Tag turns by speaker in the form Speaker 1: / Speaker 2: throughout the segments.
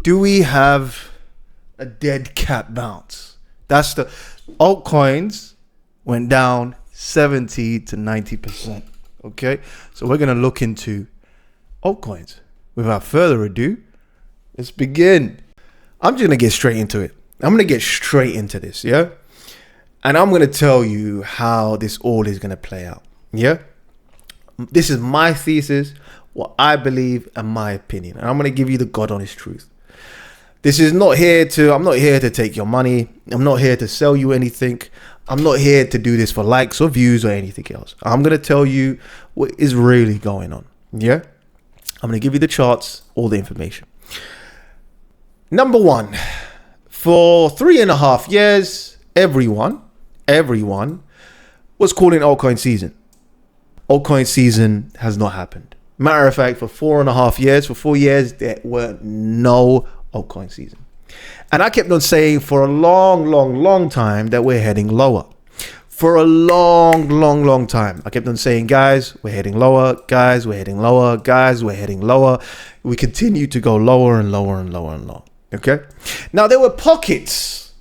Speaker 1: Do we have a dead cat bounce? That's the altcoins went down 70 to 90%. Okay, so we're gonna look into altcoins. Without further ado, let's begin. I'm just gonna get straight into it. I'm gonna get straight into this, yeah? And I'm gonna tell you how this all is gonna play out, yeah? This is my thesis, what I believe, and my opinion. And I'm gonna give you the God honest truth. This is not here to, I'm not here to take your money. I'm not here to sell you anything. I'm not here to do this for likes or views or anything else. I'm going to tell you what is really going on. Yeah. I'm going to give you the charts, all the information. Number one, for 3.5 years, everyone was calling altcoin season. Altcoin season has not happened. Matter of fact, for 4.5 years, for 4 years, there were no altcoin season. And I kept on saying for a long time that we're heading lower. For a long time. I kept on saying, guys, we're heading lower. Guys, we're heading lower. Guys, we're heading lower. We continue to go lower and lower and lower and lower. Okay. Now there were pockets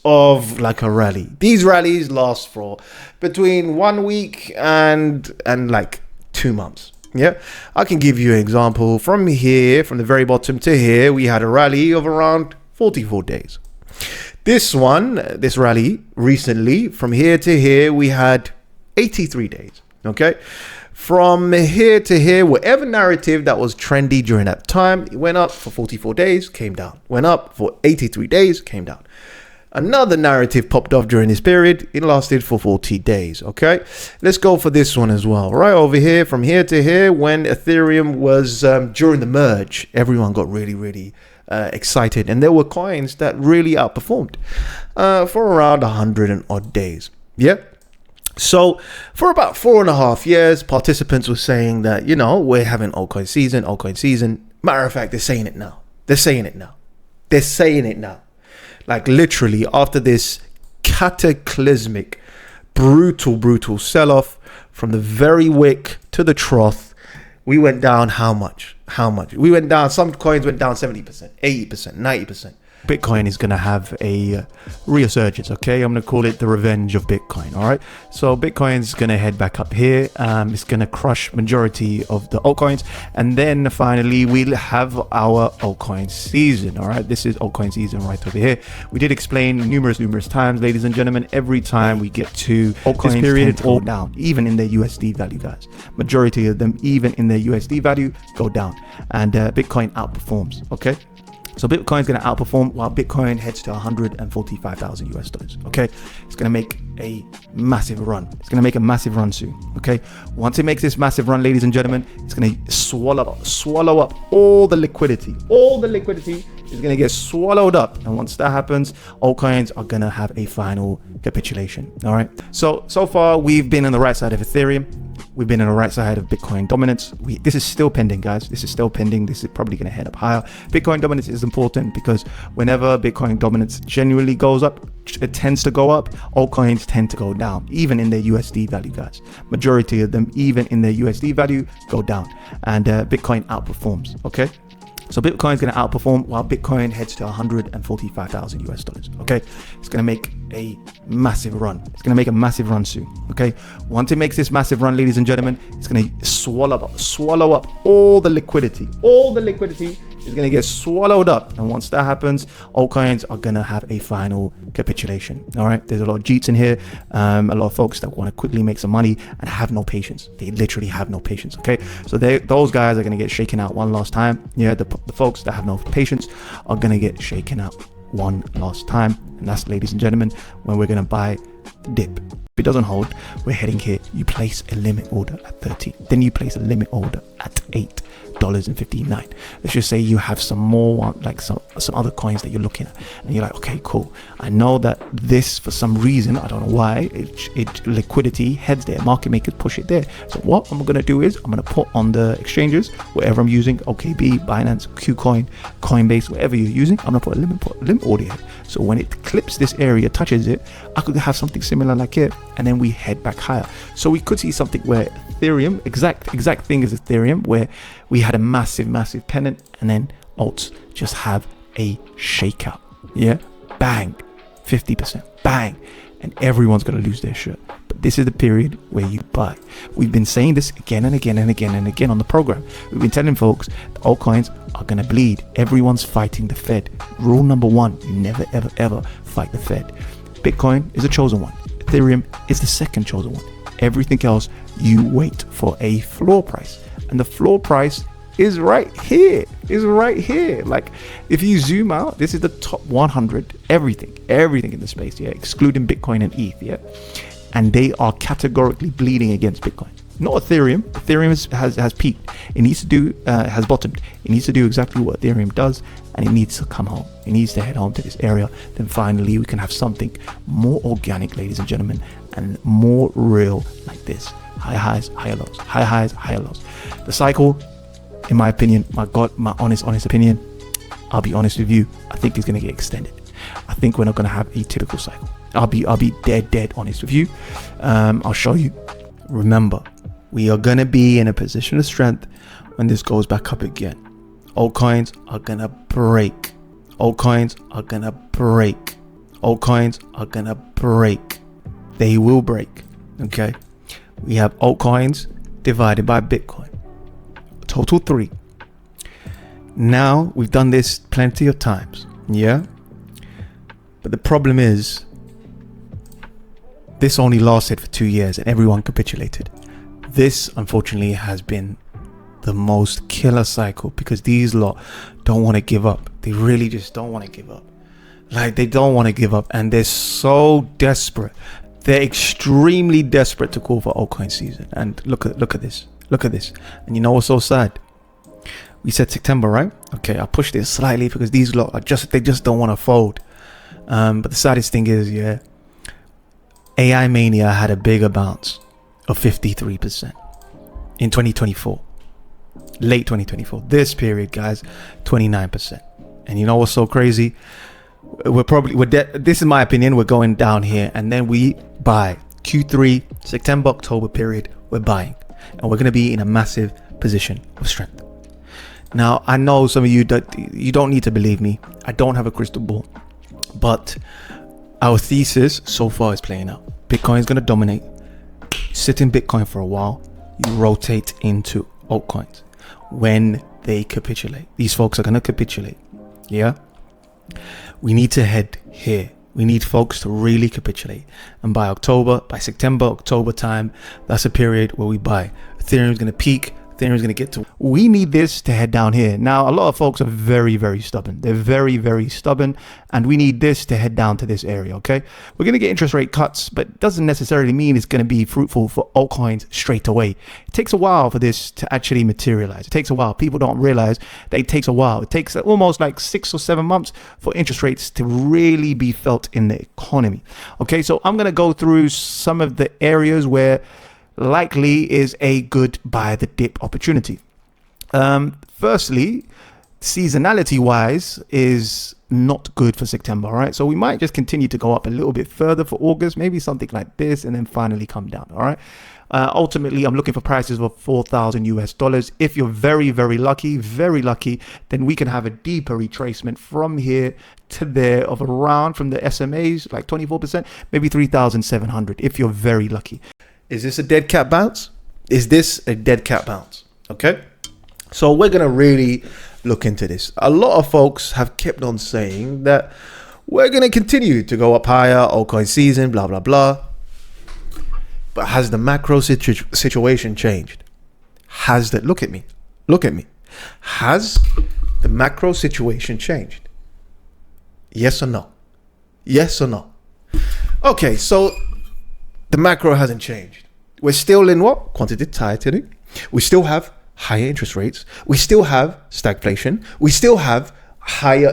Speaker 1: of like a rally. These rallies last for between 1 week and like 2 months. Yeah, I can give you an example from here, from the very bottom to here. We had a rally of around 44 days. This rally recently, from here to here, we had 83 days. Okay, from here to here, whatever narrative that was trendy during that time, it went up for 44 days, came down, went up for 83 days, came down. Another narrative popped off during this period. It lasted for 40 days. Okay, let's go for this one as well. Right over here, from here to here, when Ethereum was during the merge, everyone got really excited, and there were coins that really outperformed for around 100 and odd days. Yeah. So for about 4.5 years, participants were saying that, you know, we're having altcoin season. Matter of fact, they're saying it now. Like literally after this cataclysmic, brutal sell-off from the very wick to the trough, we went down how much? We went down, some coins went down 70%, 80%, 90%. Bitcoin is going to have a resurgence, okay? I'm going to call it the revenge of Bitcoin, all right? So Bitcoin is going to head back up here. It's going to crush majority of the altcoins. And then finally, we'll have our altcoin season, all right? This is altcoin season right over here. We did explain numerous times, ladies and gentlemen, every time we get to altcoin period, all down, even in their USD value, guys. Majority of them, even in their USD value, go down. And Bitcoin outperforms, okay? So Bitcoin is going to outperform while Bitcoin heads to 145,000 US dollars. Okay, it's going to make a massive run. It's going to make a massive run soon. Okay, once it makes this massive run, ladies and gentlemen, it's going to swallow up all the liquidity. All the liquidity is going to get swallowed up, and once that happens, altcoins are going to have a final capitulation. All right. So far we've been on the right side of Ethereum. We've been on the right side of Bitcoin dominance. This is still pending, guys. This is still pending. This is probably going to head up higher. Bitcoin dominance is important because whenever Bitcoin dominance genuinely goes up, it tends to go up. Altcoins tend to go down, even in their USD value, guys. Majority of them, even in their USD value, go down. And Bitcoin outperforms, okay? So Bitcoin is going to outperform while Bitcoin heads to 145,000 US dollars. Okay, it's going to make a massive run. It's going to make a massive run soon. Okay, once it makes this massive run, ladies and gentlemen, it's going to swallow up all the liquidity. All the liquidity is going to get swallowed up, and once that happens, altcoins are going to have a final capitulation. All right, there's a lot of jeets in here, a lot of folks that want to quickly make some money and have no patience. They literally have no patience. Okay, so those guys are going to get shaken out one last time. Yeah, the folks that have no patience are going to get shaken out one last time, and that's, ladies and gentlemen, when we're going to buy dip. If it doesn't hold, we're heading here. You place a limit order at 13, then you place a limit order at $8.59. Let's just say you have some more, like some other coins that you're looking at, and you're like, okay, cool, I know that this, for some reason, I don't know why, it liquidity heads there, market makers push it there. So what I'm gonna do is I'm gonna put on the exchanges, whatever I'm using, OKB, Binance, KuCoin, Coinbase, whatever you're using, I'm gonna put a limit order here. So when it clips this area, touches it, I could have something similar like it, and then we head back higher. So we could see something where Ethereum, exact thing as Ethereum, where we had a massive pennant, and then
Speaker 2: alts just have a shakeout. Yeah, bang, 50%, bang, and everyone's gonna lose their shirt. But this is the period where you buy. We've been saying this again and again and again and again on the program. We've been telling folks the altcoins are gonna bleed. Everyone's fighting the Fed. Rule number one: you never ever ever fight the Fed. Bitcoin is a chosen one. Ethereum is the second chosen one. Everything else, you wait for a floor price, and the floor price is right here. Like, if you zoom out, this is the top 100, everything in the space, yeah, excluding Bitcoin and ETH, yeah, and they are categorically bleeding against Bitcoin. Not Ethereum. Ethereum has peaked. It needs to do has bottomed. It needs to do exactly what Ethereum does, and it needs to come home. It needs to head home to this area. Then finally we can have something more organic, ladies and gentlemen, and more real like this. High highs, higher lows. High highs, higher lows. The cycle, in my opinion, my honest opinion, I'll be honest with you, I think it's going to get extended. I think we're not going to have a typical cycle. I'll be dead honest with you. I'll show you. Remember, we are going to be in a position of strength when this goes back up again. Altcoins are going to break. Altcoins are going to break. Altcoins are going to break. They will break. Okay. We have altcoins divided by Bitcoin. Total 3. Now, we've done this plenty of times. Yeah. But the problem is, this only lasted for 2 years and everyone capitulated. This, unfortunately, has been the most killer cycle because these lot don't want to give up. They really just don't want to give up. Like, they don't want to give up, and they're so desperate. They're extremely desperate to call for altcoin season. And look at this. Look at this. And you know what's so sad? We said September, right? Okay, I pushed it slightly because these lot are they just don't want to fold. But the saddest thing is, yeah, AI Mania had a bigger bounce of 53% in 2024, late 2024. This period, guys, 29%. And you know what's so crazy? This is my opinion. We're going down here, and then we buy Q3, September, October period. We're buying, and we're going to be in a massive position of strength. Now, I know some of you that you don't need to believe me. I don't have a crystal ball, but our thesis so far is playing out. Bitcoin is going to dominate. Sit in Bitcoin for a while. You rotate into altcoins when they capitulate. These folks are going to capitulate. Yeah. We need to head here. We need folks to really capitulate. And by September, October time, that's a period where we buy. Ethereum is going to peak. Ethereum is going to get to. We need this to head down here. Now, a lot of folks are very, very stubborn. They're very, very stubborn. And we need this to head down to this area, okay? We're going to get interest rate cuts, but it doesn't necessarily mean it's going to be fruitful for altcoins straight away. It takes a while for this to actually materialize. It takes a while. People don't realize that it takes a while. It takes almost like 6 or 7 months for interest rates to really be felt in the economy. Okay, so I'm going to go through some of the areas where likely is a good buy the dip opportunity. Firstly, seasonality wise is not good for September, all right? So we might just continue to go up a little bit further for August, maybe something like this, and then finally come down, all right? Ultimately, I'm looking for prices of $4,000. If you're very, very lucky, then we can have a deeper retracement from here to there of around, from the SMAs, like 24%, maybe 3,700 if you're very lucky.
Speaker 1: Is this a dead cat bounce? Is this a dead cat bounce? Okay. So we're going to really look into this. A lot of folks have kept on saying that we're going to continue to go up higher, altcoin season, blah, blah, blah. But has the macro situation changed? Look at me. Has the macro situation changed? Yes or no? Yes or no? Okay, so the macro hasn't changed. We're still in what? Quantitative tightening. We still have higher interest rates. We still have stagflation. We still have higher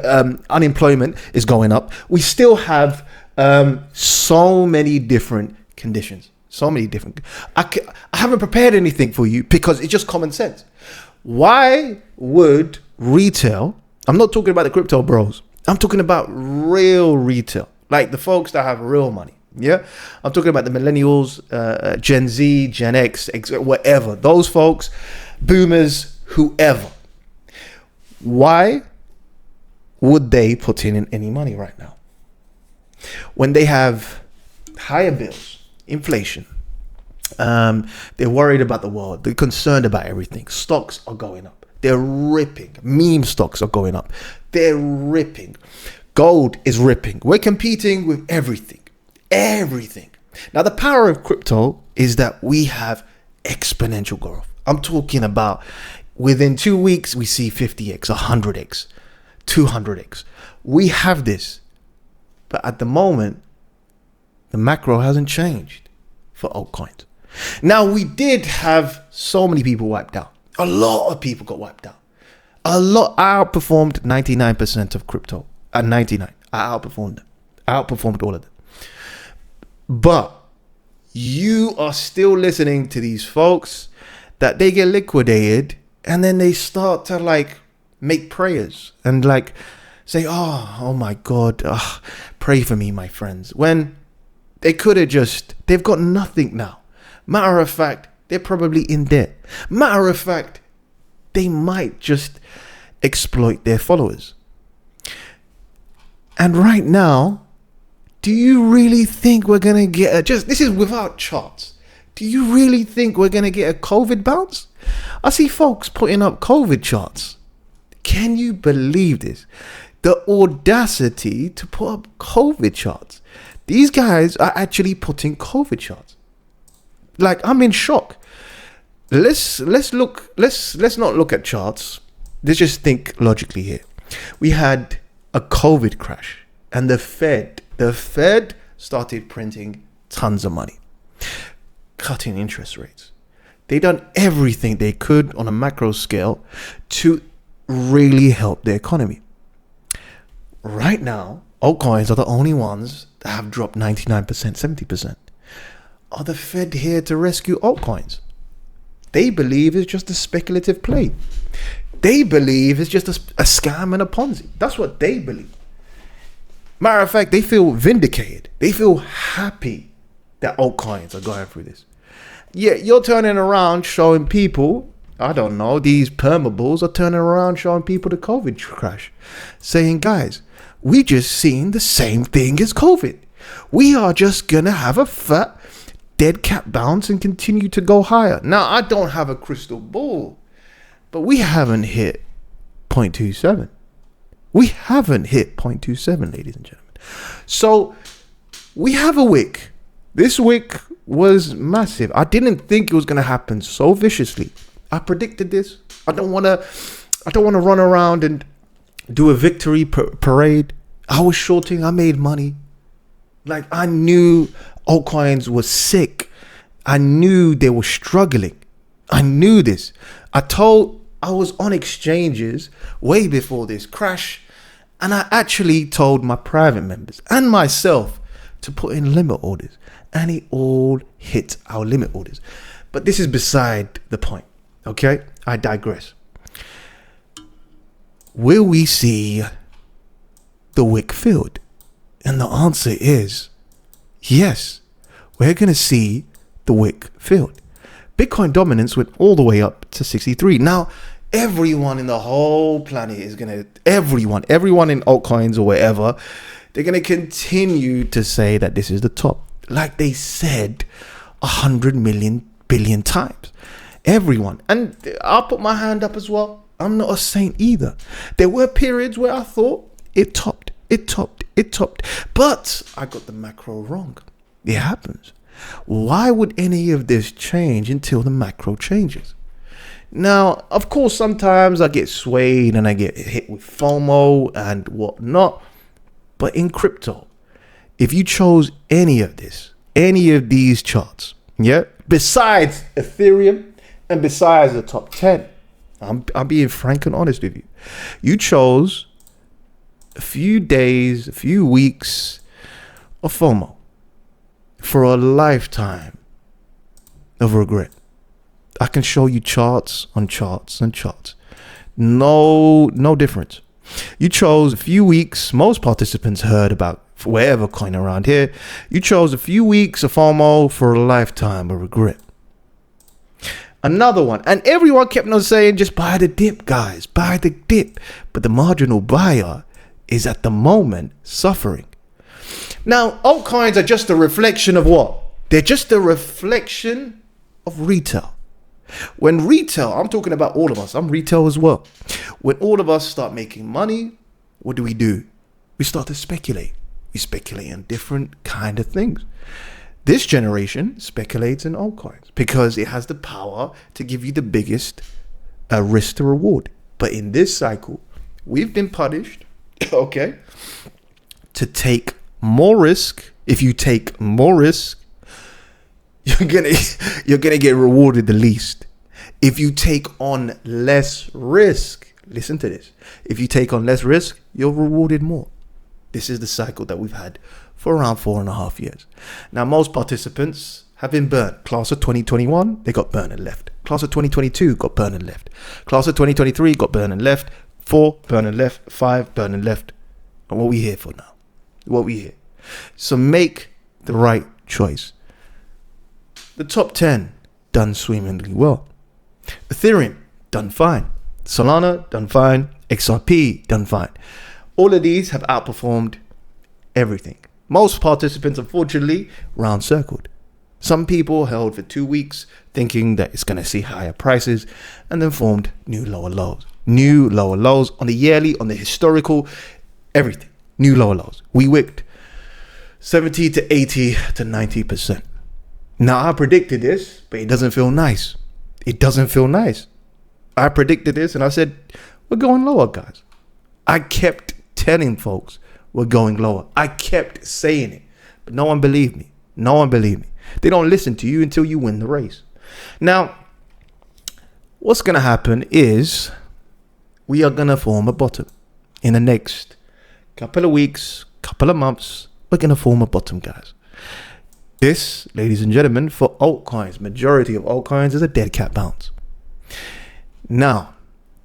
Speaker 1: unemployment is going up. We still have so many different conditions. So many different. I haven't prepared anything for you because it's just common sense. Why would retail? I'm not talking about the crypto bros. I'm talking about real retail, like the folks that have real money. Yeah, I'm talking about the millennials, Gen Z, Gen X, whatever. Those folks, boomers, whoever. Why would they put in any money right now? When they have higher bills, inflation, they're worried about the world, they're concerned about everything. Stocks are going up. They're ripping. Meme stocks are going up. They're ripping. Gold is ripping. We're competing with everything. Everything. Now, the power of crypto is that we have exponential growth. I'm talking about within 2 weeks, we see 50x, 100x, 200x. We have this. But at the moment, the macro hasn't changed for altcoins. Now, we did have so many people wiped out. A lot of people got wiped out. A lot. I outperformed 99% of crypto at 99. I outperformed them. I outperformed all of them. But you are still listening to these folks that they get liquidated and then they start to like make prayers and like say, oh my God, pray for me, my friends. When they could have just, they've got nothing now. Matter of fact, they're probably in debt. Matter of fact, they might just exploit their followers. And right now, do you really think we're going to get this is without charts. Do you really think we're going to get a COVID bounce? I see folks putting up COVID charts. Can you believe this? The audacity to put up COVID charts. These guys are actually putting COVID charts. Like, I'm in shock. Let's not look at charts. Let's just think logically here. We had a COVID crash and the Fed started printing tons of money, cutting interest rates. They done everything they could on a macro scale to really help the economy. Right now, altcoins are the only ones that have dropped 99%, 70%. Are the Fed here to rescue altcoins? They believe it's just a speculative play. They believe it's just a scam and a Ponzi. That's what they believe. Matter of fact, they feel vindicated. They feel happy that altcoins are going through this. Yeah, you're turning around showing people, I don't know, these permabulls are turning around showing people the COVID crash. Saying, guys, we just seen the same thing as COVID. We are just going to have a fat dead cat bounce and continue to go higher. Now, I don't have a crystal ball, but we haven't hit 0.27. We haven't hit 0.27, ladies and gentlemen. So we have a wick. This wick was massive. I didn't think it was going to happen so viciously. I predicted this. I don't want to run around and do a victory parade. I was shorting. I made money. Like, I knew altcoins were sick. I knew they were struggling. I knew this. I was on exchanges way before this crash, and I actually told my private members and myself to put in limit orders, and it all hit our limit orders. But this is beside the point. Okay, I digress. Will we see the wick filled? And the answer is yes. We're going to see the wick filled. Bitcoin dominance went all the way up to 63. Now, everyone in the whole planet is going to, everyone in altcoins or wherever, they're going to continue to say that this is the top. Like they said 100 million billion times. Everyone. And I'll put my hand up as well. I'm not a saint either. There were periods where I thought it topped. But I got the macro wrong. It happens. Why would any of this change until the macro changes? Now, of course, sometimes I get swayed and I get hit with FOMO and whatnot. But in crypto, if you chose any of these charts, yeah, besides Ethereum and besides the top 10, I'm being frank and honest with you. You chose a few days, a few weeks of FOMO for a lifetime of regret. I can show you charts on charts and charts. No difference. You chose a few weeks. Most participants heard about wherever coin around here. You chose a few weeks of FOMO for a lifetime of regret. Another one. And everyone kept on saying, just buy the dip, guys. Buy the dip. But the marginal buyer is at the moment suffering. Now, altcoins are just a reflection of what? They're just a reflection of retail. When retail, I'm talking about all of us, I'm retail as well. When all of us start making money, what do? We start to speculate. We speculate on different kind of things. This generation speculates in altcoins because it has the power to give you the biggest risk to reward. But in this cycle, we've been punished, okay, to take more risk. If you take more risk, you're gonna get rewarded the least. If you take on less risk, listen to this. If you take on less risk, you're rewarded more. This is the cycle that we've had for around 4.5 years. Now, most participants have been burnt. Class of 2021, they got burned and left. Class of 2022 got burned and left. Class of 2023 got burned and left. 4 burned and left. 5 burned and left. And what we here for now? What we here? So make the right choice. The top 10 done swimmingly well. Ethereum done fine. Solana done fine. XRP done fine. All of these have outperformed everything. Most participants, unfortunately, round circled. Some people held for 2 weeks thinking that it's going to see higher prices and then formed new lower lows. New lower lows on the yearly, on the historical, everything. New lower lows. We wicked 70 to 80 to 90%. Now, I predicted this, but it doesn't feel nice. It doesn't feel nice. I predicted this and I said, we're going lower, guys. I kept telling folks we're going lower. I kept saying it, but no one believed me. No one believed me. They don't listen to you until you win the race. Now, what's going to happen is we are going to form a bottom in the next couple of weeks, couple of months. We're going to form a bottom, guys. This, ladies and gentlemen, for altcoins, majority of altcoins is a dead cat bounce. Now,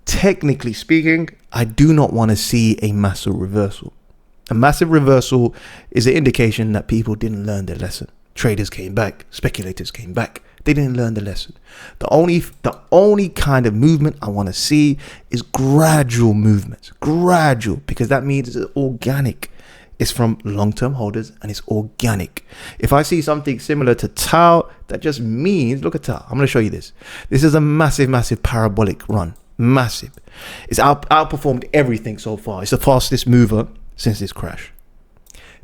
Speaker 1: technically speaking, I do not want to see a massive reversal. A massive reversal is an indication that people didn't learn their lesson. Traders came back, speculators came back. They didn't learn the lesson. The only kind of movement I want to see is gradual movements. Gradual, because that means it's organic. It's from long-term holders and it's organic. If I see something similar to Tau, that just means, look at Tau. I'm going to show you this. This is a massive, massive parabolic run. Massive. It's outperformed everything so far. It's the fastest mover since this crash.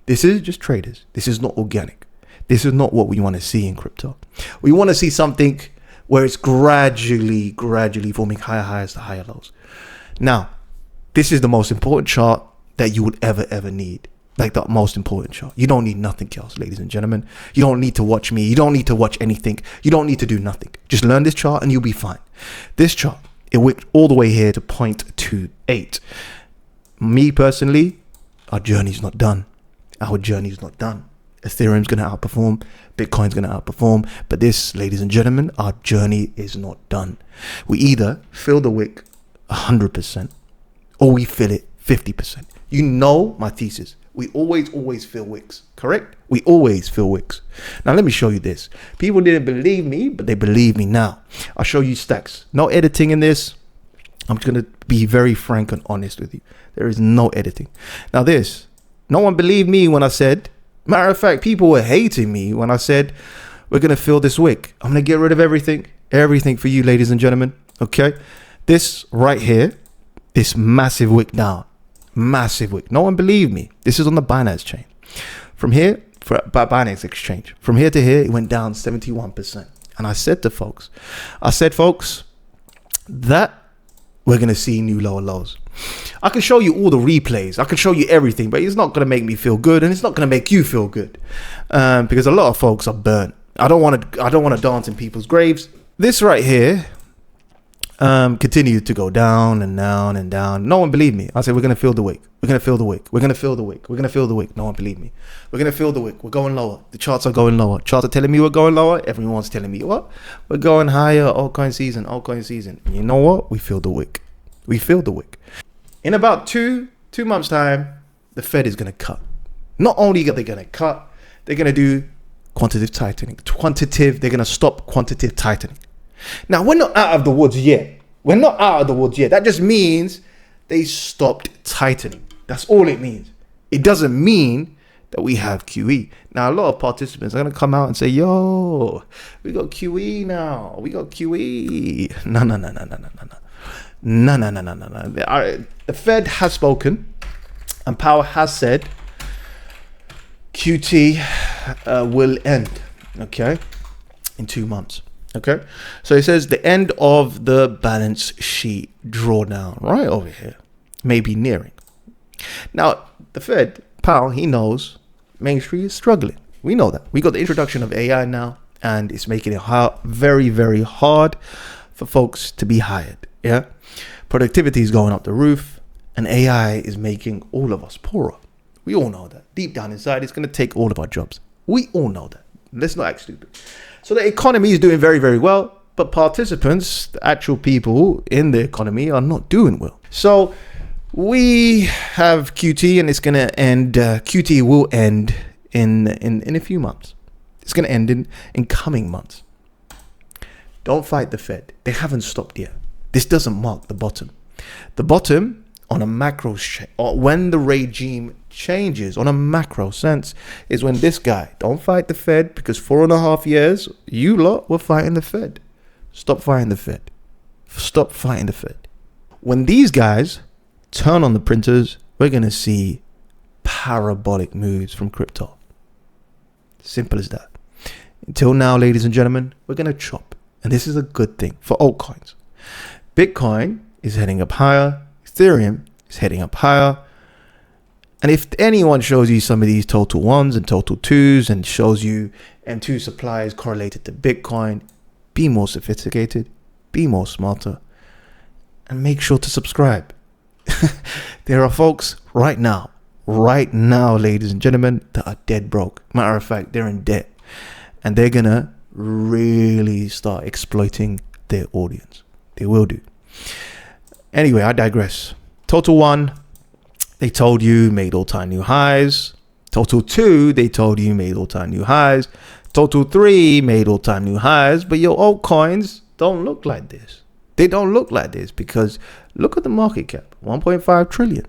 Speaker 1: This is just traders. This is not organic. This is not what we want to see in crypto. We want to see something where it's gradually forming higher highs to higher lows. Now, this is the most important chart that you would ever need. Like the most important chart. You don't need nothing else, ladies and gentlemen. You don't need to watch me. You don't need to watch anything. You don't need to do nothing. Just learn this chart and you'll be fine. This chart, it wicked all the way here to 0.28. Me personally, our journey's not done. Our journey's not done. Ethereum's going to outperform. Bitcoin's going to outperform. But this, ladies and gentlemen, our journey is not done. We either fill the wick 100% or we fill it 50%. You know my thesis. We always fill wicks, correct? We always fill wicks. Now, let me show you this. People didn't believe me, but they believe me now. I'll show you stacks. No editing in this. I'm just going to be very frank and honest with you. There is no editing. Now, this, no one believed me when I said, matter of fact, people were hating me when I said, we're going to fill this wick. I'm going to get rid of everything for you, ladies and gentlemen. Okay. This right here, this massive wick down. Massive wick. No one believed me. This is on the Binance chain. From here, by Binance exchange. From here to here, it went down 71%. And I said to folks, that we're going to see new lower lows. I can show you all the replays. I can show you everything, but it's not going to make me feel good, and it's not going to make you feel good, because a lot of folks are burnt. I don't want to dance in people's graves. This right here continued to go down and down and down. No one believed me. I said, we're going to fill the wick. We're going to fill the wick. We're going to fill the wick. We're going to fill the wick. No one believed me. We're going to fill the wick. We're going lower. The charts are going lower. Charts are telling me we're going lower. Everyone's telling me what? We're going higher. Altcoin season. Altcoin season. And you know what? We filled the wick. We filled the wick. In about two months' time, the Fed is going to cut. Not only are they going to cut, they're going to do quantitative tightening. They're going to stop quantitative tightening. Now, we're not out of the woods yet. That just means they stopped tightening. That's all it means. It doesn't mean that we have QE. Now, a lot of participants are going to come out and say, yo, we got QE now. We got QE. No. The Fed has spoken and Powell has said QT will end, okay, in 2 months. Okay, so it says the end of the balance sheet drawdown right over here may be nearing. Now, the Fed, Powell, he knows Main Street is struggling. We know that. We got the introduction of AI now, and it's making it very, very hard for folks to be hired. Yeah, productivity is going up the roof, and AI is making all of us poorer. We all know that. Deep down inside, it's going to take all of our jobs. We all know that. Let's not act stupid. So the economy is doing very, very well, but participants, the actual people in the economy, are not doing well. So we have QT, and it's going to end. QT will end in a few months. It's going to end in coming months. Don't fight the Fed. They haven't stopped yet. This doesn't mark the bottom. The bottom on a macro or when the regime changes on a macro sense is when this guy, don't fight the Fed, because 4.5 years you lot were fighting the Fed. Stop fighting the Fed. Stop fighting the Fed. When these guys turn on the printers, we're going to see parabolic moves from crypto. Simple as that. Until now, ladies and gentlemen, we're going to chop. And this is a good thing for altcoins. Bitcoin is heading up higher. Ethereum is heading up higher. And if anyone shows you some of these total ones and total twos and shows you M2 supply is correlated to Bitcoin, be more sophisticated, be more smarter, and make sure to subscribe. There are folks right now, ladies and gentlemen, that are dead broke. Matter of fact, they're in debt. And they're going to really start exploiting their audience. They will do. Anyway, I digress. Total 1, they told you made all-time new highs. Total 2, they told you made all-time new highs. Total 3 made all-time new highs. But your altcoins don't look like this. They don't look like this because look at the market cap, 1.5 trillion.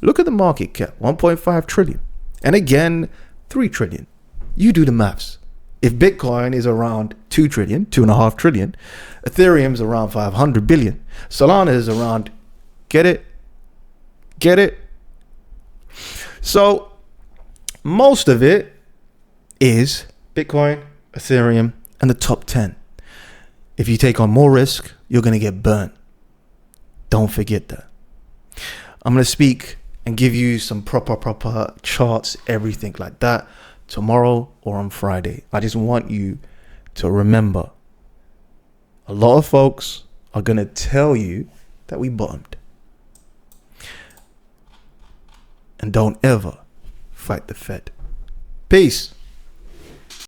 Speaker 1: Look at the market cap, 1.5 trillion. And again, 3 trillion. You do the maths. If Bitcoin is around 2 trillion, 2.5 trillion, Ethereum's around 500 billion, Solana is around, get it? So most of it is Bitcoin, Ethereum, and the top 10. If you take on more risk, you're going to get burnt. Don't forget that. I'm going to speak and give you some proper charts, everything like that, tomorrow or on Friday. I just want you to remember, a lot of folks are going to tell you that we bottomed. And don't ever fight the Fed. Peace.